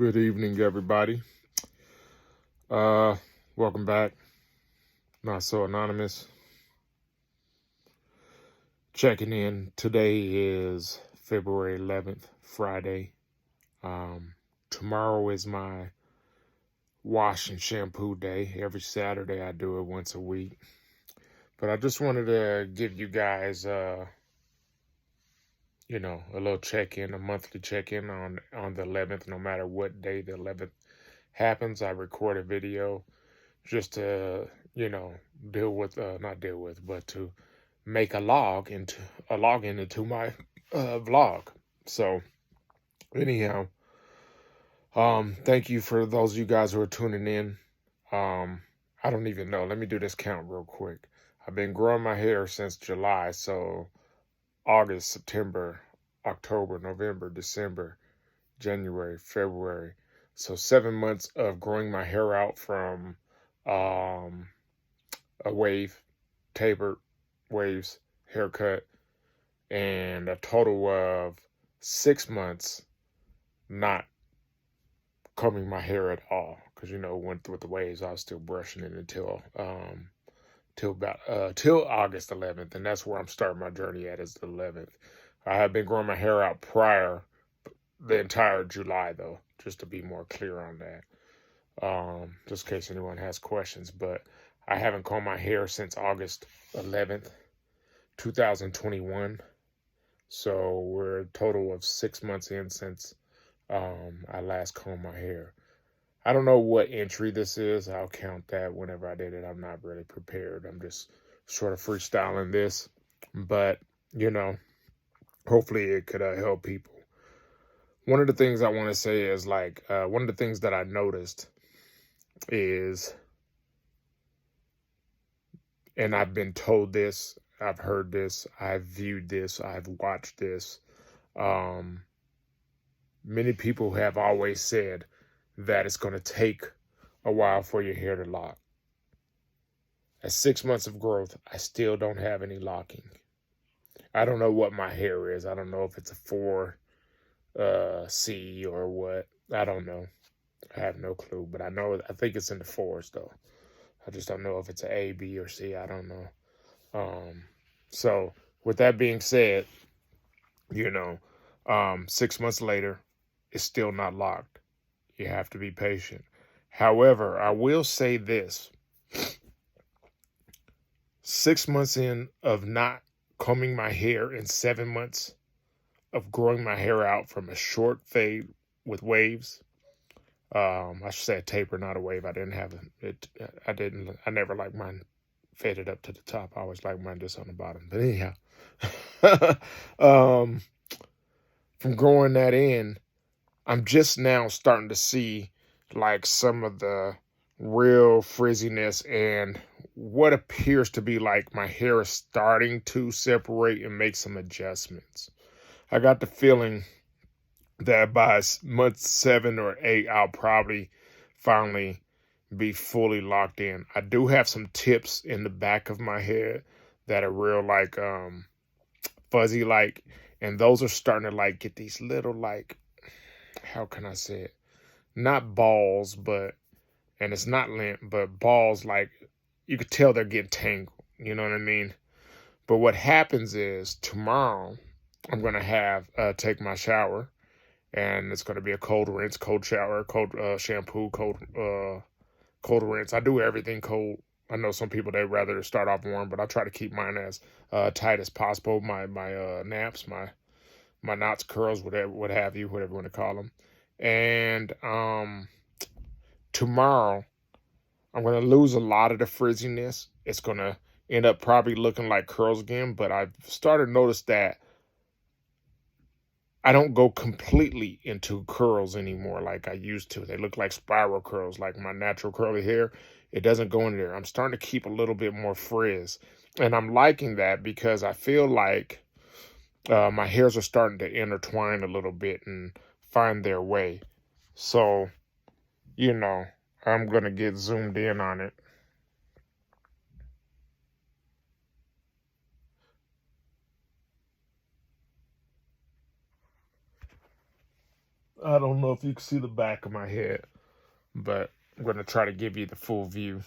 Good evening, everybody. Welcome back. Not so anonymous. Checking in. Today is February 11th, Friday. Tomorrow is my wash and shampoo day. Every Saturday I do it once a week. But I just wanted to give you guys, a little check-in, a monthly check-in on the 11th. No matter what day the 11th happens, I record a video just to, but to make a login into my vlog. So anyhow, thank you for those of you guys who are tuning in. I don't even know. Let me do this count real quick. I've been growing my hair since July, so August, September, October, November, December, January, February. So 7 months of growing my hair out from a wave, tapered waves, haircut, and a total of 6 months not combing my hair at all. Because, went with the waves, I was still brushing it until till August 11th, and that's where I'm starting my journey at, is the 11th. I have been growing my hair out prior the entire July, though, just to be more clear on that, just in case anyone has questions. But I haven't combed my hair since August 11th, 2021. So we're a total of 6 months in since I last combed my hair. I don't know what entry this is. I'll count that whenever I did it. I'm not really prepared. I'm just sort of freestyling this. But, hopefully it could help people. One of the things I want to say is, one of the things that I noticed is, and I've been told this, I've heard this, I've viewed this, I've watched this. Many people have always said that it's going to take a while for your hair to lock. At 6 months of growth, I still don't have any locking. I don't know what my hair is. I don't know if it's a 4C or what. I don't know. I have no clue, but I think it's in the 4s though. I just don't know if it's an A, B, or C. I don't know. So with that being said, 6 months later, it's still not locked. You have to be patient. However, I will say this. 6 months in of not combing my hair and 7 months of growing my hair out from a short fade with waves. I should say a taper, not a wave. I didn't have it. I never liked mine faded up to the top. I always liked mine just on the bottom. But anyhow, from growing that in, I'm just now starting to see some of the real frizziness and what appears to be like my hair is starting to separate and make some adjustments. I got the feeling that by month 7 or 8, I'll probably finally be fully locked in. I do have some tips in the back of my head that are real fuzzy and those are starting to get these little how can I say it? Not balls, and it's not lint, but balls you could tell they're getting tangled. You know what I mean? But what happens is tomorrow I'm going to take my shower, and it's going to be a cold rinse, cold shower, cold shampoo, cold rinse. I do everything cold. I know some people, they'd rather start off warm, but I try to keep mine as tight as possible. My naps, my knots, curls, whatever you want to call them. And tomorrow, I'm going to lose a lot of the frizziness. It's going to end up probably looking like curls again, but I've started to notice that I don't go completely into curls anymore like I used to. They look like spiral curls, like my natural curly hair. It doesn't go in there. I'm starting to keep a little bit more frizz. And I'm liking that because I feel like my hairs are starting to intertwine a little bit and find their way. So, I'm going to get zoomed in on it. I don't know if you can see the back of my head, but I'm going to try to give you the full view.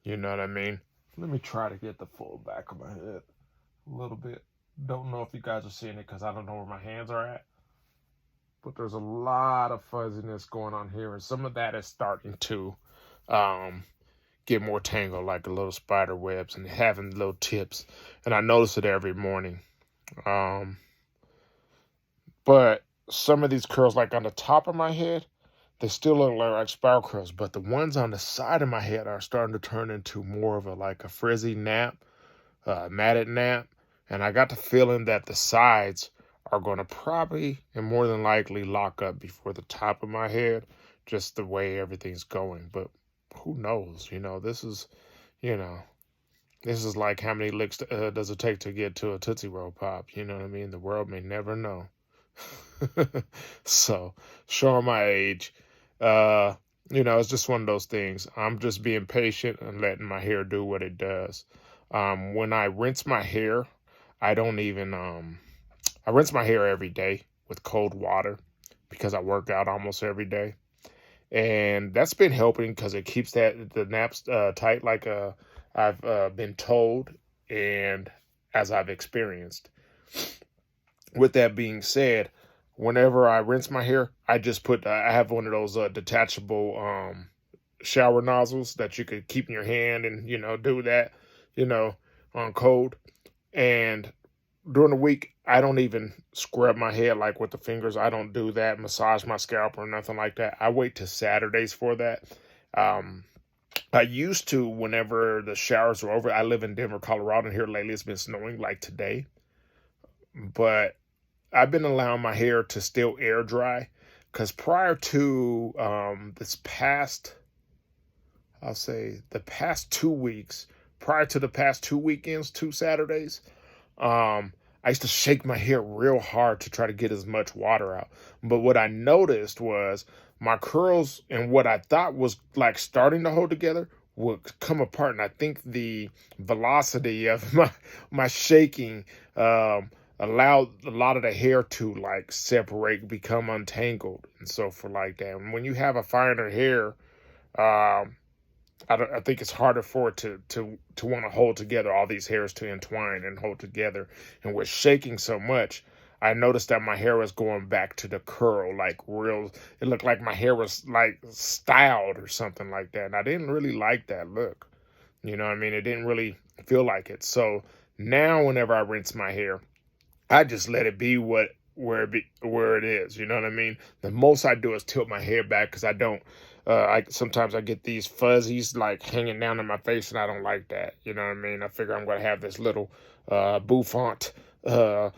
You know what I mean? Let me try to get the full back of my head a little bit. Don't know if you guys are seeing it because I don't know where my hands are at. But there's a lot of fuzziness going on here, and some of that is starting to get more tangled, like a little spider webs and having little tips. And I notice it every morning. But some of these curls, like on the top of my head, they still look like spiral curls, but the ones on the side of my head are starting to turn into more of a frizzy nap, matted nap. And I got the feeling that the sides are going to probably and more than likely lock up before the top of my head, just the way everything's going. But who knows? This is, you know, this is like how many licks does it take to get to a Tootsie Roll Pop? You know what I mean? The world may never know. So, showing my age, it's just one of those things. I'm just being patient and letting my hair do what it does. When I rinse my hair, I don't even, I rinse my hair every day with cold water because I work out almost every day. And that's been helping because it keeps the naps tight like I've been told and as I've experienced. With that being said, whenever I rinse my hair, I have one of those detachable shower nozzles that you could keep in your hand and, do that, on cold. And during the week, I don't even scrub my head like with the fingers. I don't do that, massage my scalp or nothing like that. I wait till Saturdays for that. I used to, whenever the showers were over. I live in Denver, Colorado, and here lately it's been snowing like today. But I've been allowing my hair to still air dry because prior to the past 2 weeks, prior to the past 2 weekends, 2 Saturdays, I used to shake my hair real hard to try to get as much water out. But what I noticed was my curls and what I thought was like starting to hold together would come apart. And I think the velocity of my shaking allowed a lot of the hair to like separate, become untangled, and so for like that. And when you have a finer hair, I think it's harder for it to want to hold together, all these hairs to entwine and hold together. And with shaking so much, I noticed that my hair was going back to the curl, like real. It looked like my hair was like styled or something like that. And I didn't really like that look. You know what I mean? It didn't really feel like it. So now whenever I rinse my hair, I just let it be where it is. You know what I mean? The most I do is tilt my hair back because I don't. Sometimes I get these fuzzies like hanging down in my face, and I don't like that. You know what I mean? I figure I'm gonna have this little bouffant what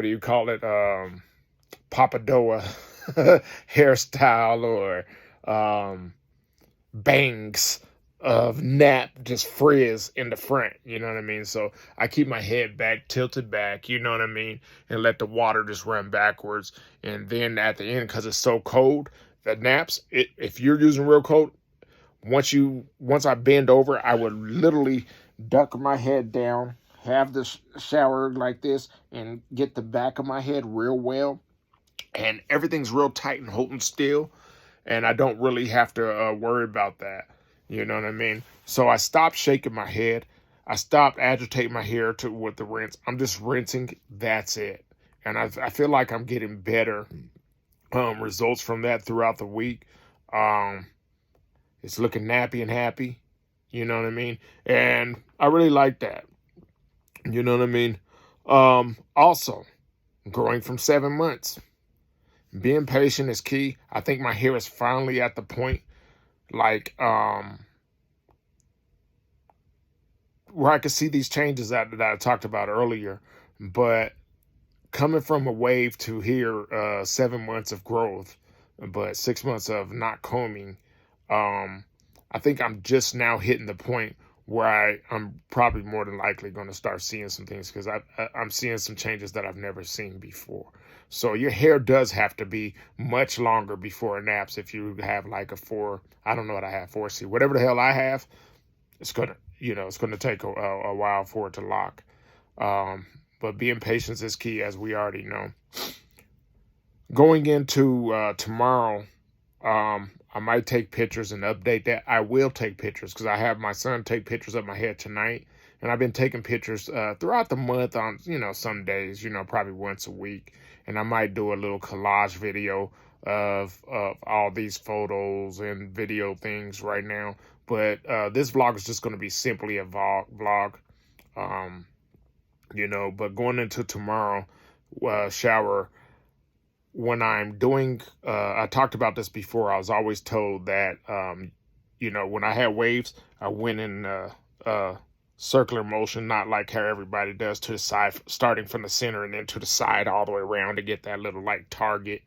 do you call it? Papadoa hairstyle or bangs of nap, just frizz in the front, you know what I mean? So I keep my head back, tilted back, you know what I mean? And let the water just run backwards. And then at the end, because it's so cold, the naps, if you're using real cold, once I bend over, I would literally duck my head down, have the shower like this, and get the back of my head real well. And everything's real tight and holding still. And I don't really have to worry about that. You know what I mean? So I stopped shaking my head. I stopped agitating my hair with the rinse. I'm just rinsing. That's it. And I feel like I'm getting better results from that throughout the week. It's looking nappy and happy. You know what I mean? And I really like that. You know what I mean? Also, growing from 7 months. Being patient is key. I think my hair is finally at the point like where I could see these changes that I talked about earlier. But coming from a wave to here, 7 months of growth, but 6 months of not combing, I think I'm just now hitting the point where I'm probably more than likely going to start seeing some things because I'm seeing some changes that I've never seen before. So your hair does have to be much longer before it naps. If you have like I don't know what I have, 4C, whatever the hell I have, it's going to take a while for it to lock. But being patient is key, as we already know. Going into tomorrow, I might take pictures and update that. I will take pictures because I have my son take pictures of my hair tonight. And I've been taking pictures throughout the month on, some days, probably once a week. And I might do a little collage video of all these photos and video things right now. But this vlog is just going to be simply a vlog, but going into tomorrow, shower, when I'm doing, I talked about this before, I was always told that, when I had waves, I went in circular motion, not like how everybody does to the side, starting from the center and then to the side all the way around to get that little like target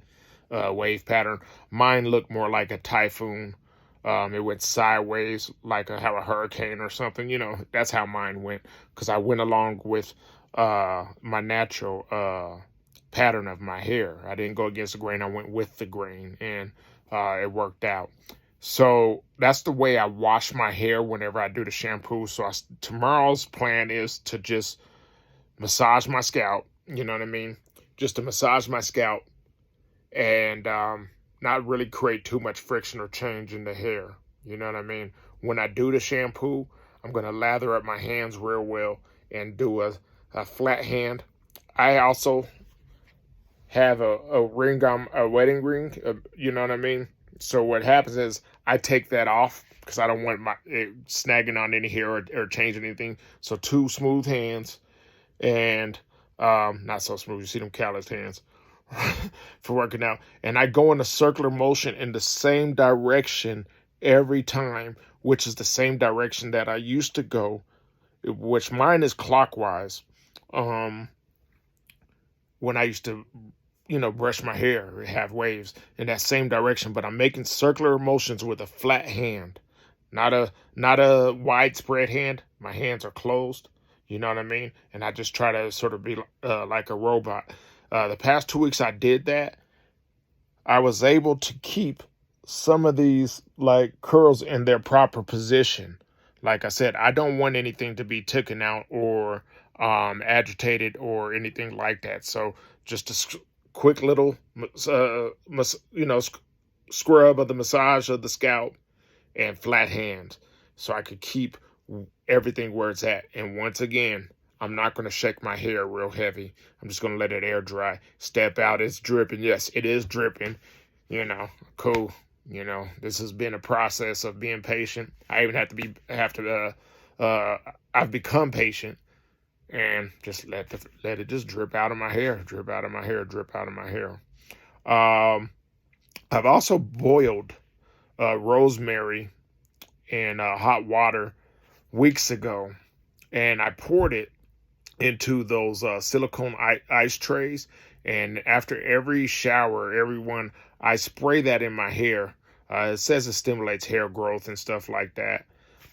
wave pattern. Mine looked more like a typhoon. It went sideways like how a hurricane or something, that's how mine went, because I went along with my natural pattern of my hair. I didn't go against the grain, I went with the grain, and it worked out. So that's the way I wash my hair whenever I do the shampoo. So tomorrow's plan is to just massage my scalp, you know what I mean? Just to massage my scalp and not really create too much friction or change in the hair, you know what I mean? When I do the shampoo, I'm going to lather up my hands real well and do a flat hand. I also have a ring on, a wedding ring, you know what I mean? So what happens is I take that off because I don't want it snagging on any hair or changing anything. So 2 smooth hands and not so smooth. You see them calloused hands for working out. And I go in a circular motion in the same direction every time, which is the same direction that I used to go, which mine is clockwise. When I used to brush my hair, have waves in that same direction, but I'm making circular motions with a flat hand, not a widespread hand. My hands are closed, you know what I mean? And I just try to sort of be like a robot. The past 2 weeks I did that. I was able to keep some of these like curls in their proper position. Like I said, I don't want anything to be taken out or agitated or anything like that. So just a quick little, scrub of the massage of the scalp and flat hands so I could keep everything where it's at. And once again, I'm not going to shake my hair real heavy. I'm just going to let it air dry. Step out, it's dripping. Yes, it is dripping. Cool. This has been a process of being patient. I even I've become patient and just let it just drip out of my hair, drip out of my hair, drip out of my hair. I've also boiled rosemary in hot water weeks ago, and I poured it into those silicone ice trays. And after every shower, I spray that in my hair. It says it stimulates hair growth and stuff like that.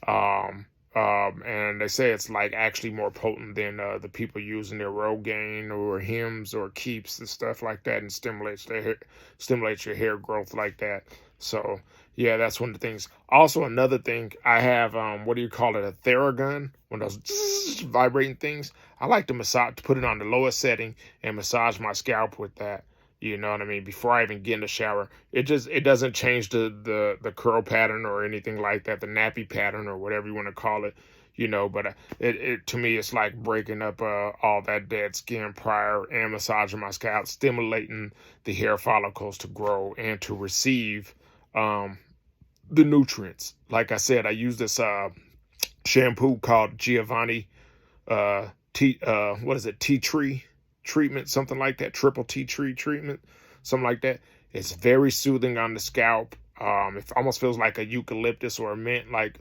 And they say it's like actually more potent than the people using their Rogaine or Hims or Keeps and stuff like that, and stimulates your hair growth like that. So yeah, that's one of the things. Also, another thing, I have what do you call it? A Theragun, one of those vibrating things. I like to put it on the lowest setting and massage my scalp with that. You know what I mean? Before I even get in the shower, it doesn't change the curl pattern or anything like that, the nappy pattern or whatever you want to call it, But it to me, it's like breaking up all that dead skin prior and massaging my scalp, stimulating the hair follicles to grow and to receive the nutrients. Like I said, I use this shampoo called Giovanni tea tree treatment, something like that, triple tea tree treatment, something like that. It's very soothing on the scalp. It almost feels like a eucalyptus or a mint like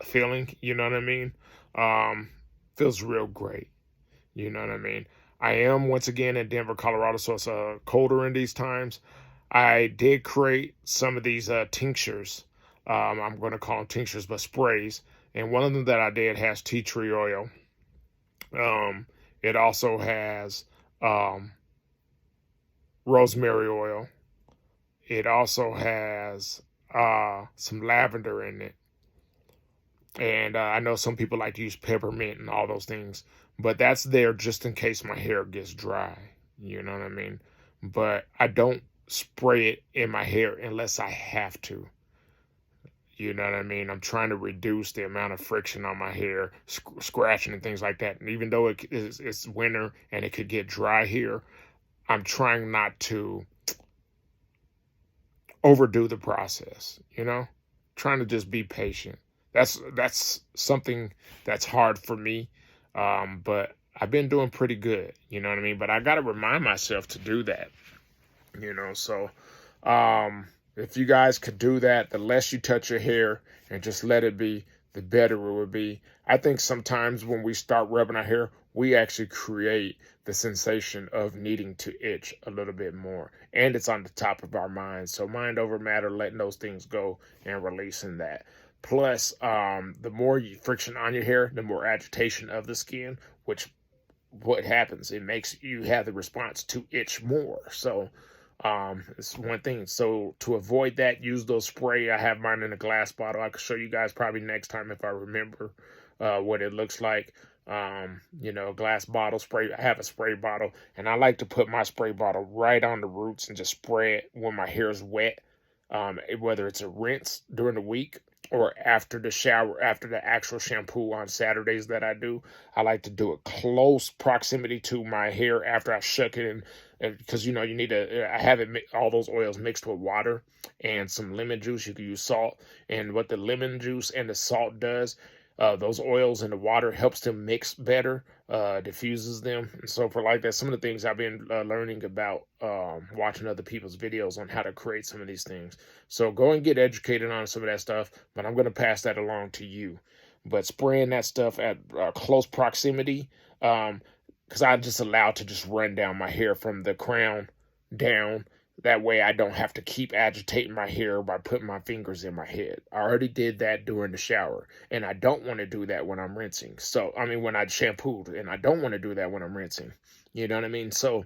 feeling, you know what I mean? Feels real great, you know what I mean? I am once again in Denver, Colorado, so it's colder in these times. I did create some of these tinctures. I'm going to call them tinctures, but sprays. And one of them that I did has tea tree oil. It also has rosemary oil. It also has some lavender in it. And I know some people like to use peppermint and all those things, but that's there just in case my hair gets dry. You know what I mean? But I don't spray it in my hair unless I have to. You know what I mean? I'm trying to reduce the amount of friction on my hair, scratching and things like that. And even though it's winter and it could get dry here, I'm trying not to overdo the process, trying to just be patient. That's something that's hard for me, but I've been doing pretty good, you know what I mean? But I got to remind myself to do that, so if you guys could do that, the less you touch your hair and just let it be, the better it would be. I think sometimes when we start rubbing our hair, we actually create the sensation of needing to itch a little bit more. And it's on the top of our mind. So mind over matter, letting those things go and releasing that. Plus, the more friction on your hair, the more agitation of the skin, which what happens, it makes you have the response to itch more. So it's one thing. So to avoid that, use those spray. I have mine in a glass bottle. I can show you guys probably next time if I remember what it looks like. Glass bottle spray. I have a spray bottle, and I like to put my spray bottle right on the roots and just spray it when my hair is wet. Whether it's a rinse during the week or after the shower, after the actual shampoo on Saturdays that I do, I like to do it close proximity to my hair after I shuck it, and because you need to, I have it all those oils mixed with water and some lemon juice. You can use salt, and what the lemon juice and the salt does, those oils and the water helps them mix better, diffuses them. And so for like that, some of the things I've been learning about watching other people's videos on how to create some of these things. So go and get educated on some of that stuff, but I'm going to pass that along to you. But spraying that stuff at close proximity, because I just allow it to just run down my hair from the crown down. That way I don't have to keep agitating my hair by putting my fingers in my head. I already did that during the shower, and I don't want to do that when I'm rinsing. So, when I shampooed, and I don't want to do that when I'm rinsing. You know what I mean? So,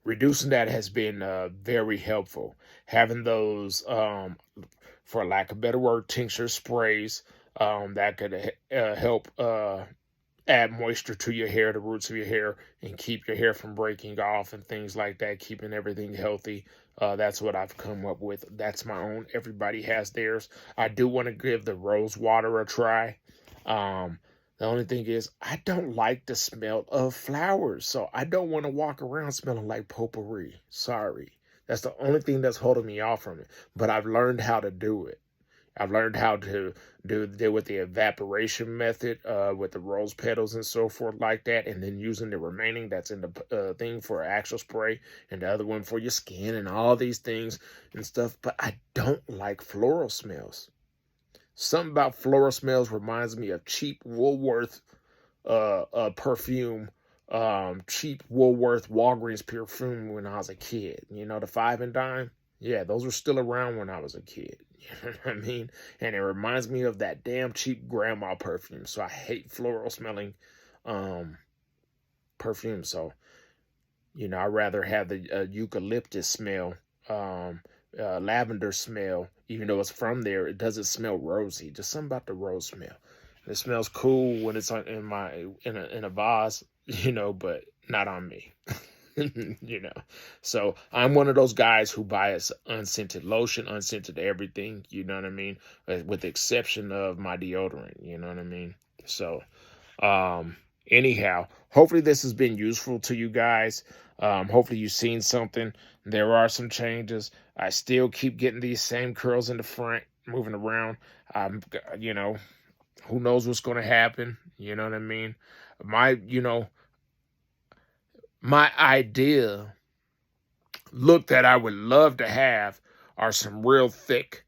reducing that has been very helpful. Having those, for lack of a better word, tincture sprays that could help add moisture to your hair, the roots of your hair, and keep your hair from breaking off and things like that, keeping everything healthy. That's what I've come up with. That's my own. Everybody has theirs. I do want to give the rose water a try. The only thing is, I don't like the smell of flowers, so I don't want to walk around smelling like potpourri. Sorry. That's the only thing that's holding me off from it. But I've learned how to do it. I've learned how to deal with the evaporation method with the rose petals and so forth like that, and then using the remaining that's in the thing for actual spray, and the other one for your skin and all these things and stuff. But I don't like floral smells. Something about floral smells reminds me of cheap Woolworth perfume, cheap Woolworth Walgreens perfume when I was a kid. The 5 and dime. Yeah, those were still around when I was a kid. You know what I mean? And it reminds me of that damn cheap grandma perfume. So I hate floral smelling perfume. So, I'd rather have the eucalyptus smell, lavender smell. Even though it's from there, it doesn't smell rosy. Just something about the rose smell. It smells cool when it's in a vase, but not on me. So I'm one of those guys who buys unscented lotion, unscented everything, you know what I mean, with the exception of my deodorant, you know what I mean. So anyhow, hopefully this has been useful to you guys. Hopefully you've seen something. There are some changes. I still keep getting these same curls in the front, moving around. Who knows what's going to happen, you know what I mean. My idea look that I would love to have are some real thick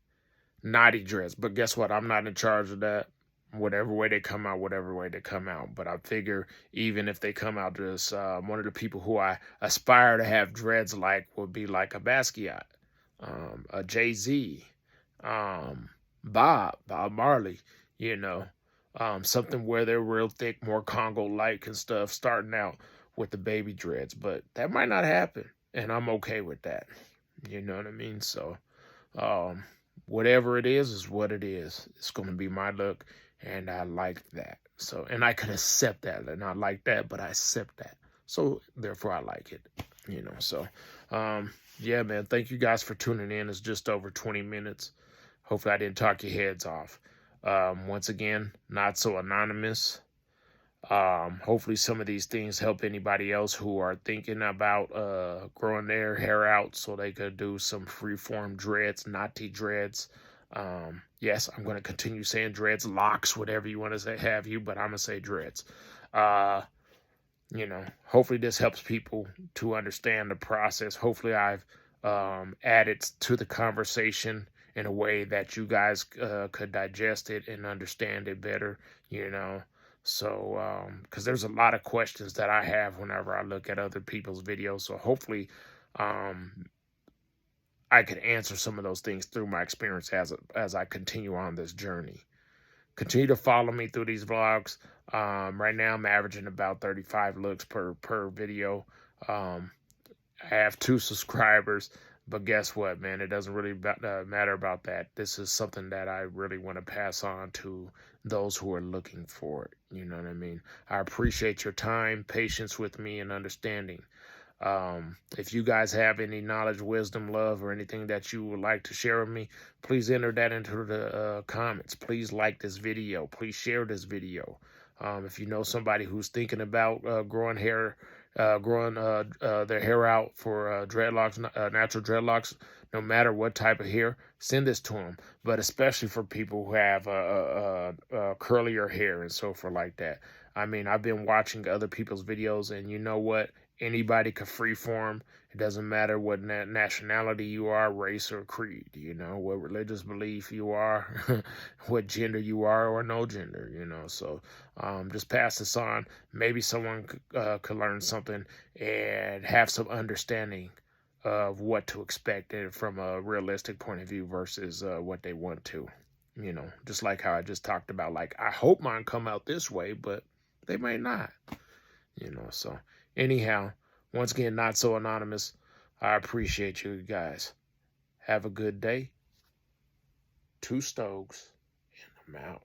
knotty dreads. But guess what? I'm not in charge of that. Whatever way they come out, whatever way they come out. But I figure even if they come out, just one of the people who I aspire to have dreads like would be like a Basquiat, a Jay-Z, Bob Marley, something where they're real thick, more Congo-like and stuff, starting out with the baby dreads. But that might not happen, and I'm okay with that. You know what I mean? So whatever it is what it is. It's going to be my look, and I like that. So, and I can accept that. And I like that, but I accept that. So, therefore, I like it, you know. So, yeah, man, thank you guys for tuning in. It's just over 20 minutes. Hopefully, I didn't talk your heads off. Once again, not so anonymous. Hopefully some of these things help anybody else who are thinking about growing their hair out so they could do some freeform dreads, Notty dreads. Yes, I'm going to continue saying dreads, locks, whatever you want to say, have you, but I'm going to say dreads. You know, hopefully this helps people to understand the process. Hopefully I've added to the conversation in a way that you guys could digest it and understand it better, you know. So, because there's a lot of questions that I have whenever I look at other people's videos. So hopefully I could answer some of those things through my experience as I continue on this journey. Continue to follow me through these vlogs. Right now I'm averaging about 35 looks per video. I have 2 subscribers, but guess what, man? It doesn't really matter about that. This is something that I really want to pass on to those who are looking for it. You know what I mean? I appreciate your time, patience with me, and understanding. If you guys have any knowledge, wisdom, love, or anything that you would like to share with me, please enter that into the comments. Please like this video. Please share this video. If you know somebody who's thinking about growing their hair out for dreadlocks, natural dreadlocks, no matter what type of hair, send this to them. But especially for people who have curlier hair and so forth like that. I mean, I've been watching other people's videos, and you know what? Anybody can freeform. It doesn't matter what nationality you are, race, or creed, you know, what religious belief you are, what gender you are, or no gender, you know. So just pass this on. Maybe someone could learn something and have some understanding of what to expect from a realistic point of view versus what they want to, you know, just like how I just talked about. Like, I hope mine come out this way, but they may not, you know. So anyhow, once again, not so anonymous. I appreciate you guys. Have a good day. 2 Stoves, and I'm out.